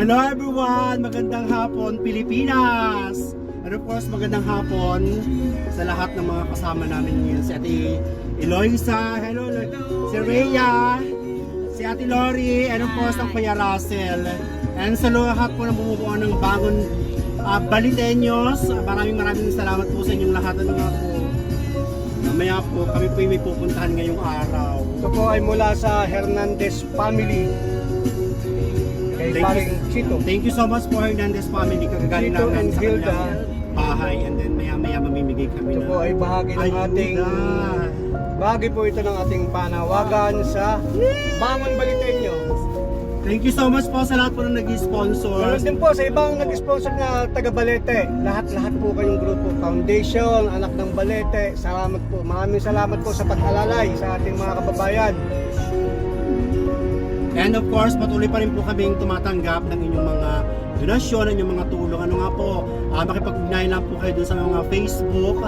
Hello everyone! Magandang hapon, Pilipinas! And of course, magandang hapon sa lahat ng mga kasama namin ngayon. Si Ate Eloisa, hello, si Rhea, si Ate Lori, and of course, ang Kuya Russell. And sa lahat po na bumubuo ng Bangon Baliteños, maraming salamat po sa inyong lahat. Ano nga po, mamaya po, kami po may pupuntahan ngayong araw. Ito po ay mula sa Hernandez family. Kay paring Chito. Thank you so much po Hernandez family. Kagagaling Chito namin and sa Hilda. kanyang bahay, and then maya mamimigay kami Ito po ay bahagi po ito ng ating panawagan sa Bangon Baliteño. Thank you so much po sa lahat po na nag-sponsor. Meron din po sa ibang nag-sponsor na taga Balete. Lahat po kayong grupo, Foundation, Anak ng Balete. Salamat po. Maraming salamat po sa pag-alalay sa ating mga kababayan. And of course, patuloy pa rin po kaming tumatanggap ng inyong mga donasyon, inyong mga tulong. Ano nga po, makipag-ugnayan lang po kayo dun sa mga Facebook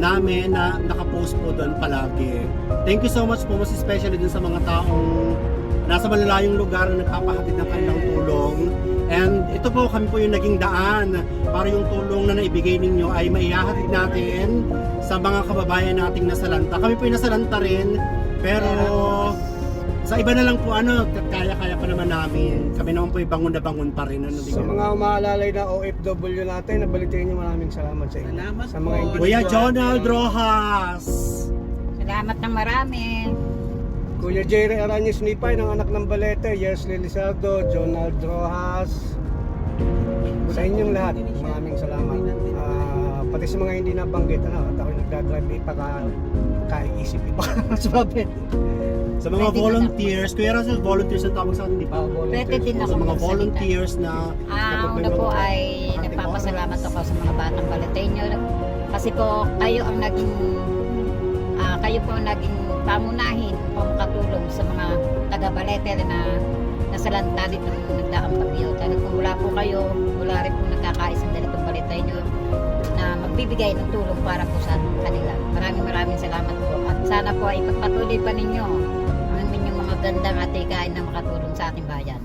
namin na nakapost po doon palagi. Thank you so much po, most especially dun sa mga taong nasa malalayong lugar na nagpapahatid ng kanilang tulong. And ito po, kami po yung naging daan para yung tulong na naibigay ninyo ay maihahatid natin sa mga kababayan nating nasalanta. Kami po yung nasalanta rin, pero sa iba na lang po, kaya pa naman namin. Kami naman po yung bangon na bangon pa rin. Sa mga umaalalay na OFW natin, nabalitin nyo, maraming salamat sa inyo. Salamat sa mga po. Kuya Jonald Rojas. Salamat ng marami. Kuya Jerry Arañez Nipay ng Anak ng Balete, Yesley Lizardo, Jonald Rojas. Sa inyong lahat, maraming salamat. Pati sa mga hindi nabanggit, at ako nagdadrive, kaiisip ipa sumabi. Sa mga volunteers, Kuya Russell, volunteers ang tawag sa atin, di ba? Pwede din ako Sa mga magsalita. volunteers na Una po ay nagpapasalamat ako sa mga batang Baliteño. Kasi po kayo ang naging pamunahin o makatulong sa mga taga Balete na nasalanta dito ng nagdaang bagyo. Dahil kung wala po kayo, wala rin po nagkakaisang ganitong Baliteño na magbibigay ng tulong para po sa kanila. Maraming salamat po. At sana po ay pagpatuloy pa ninyo ang inyong mga gandang atikain na makatulong sa ating bayan.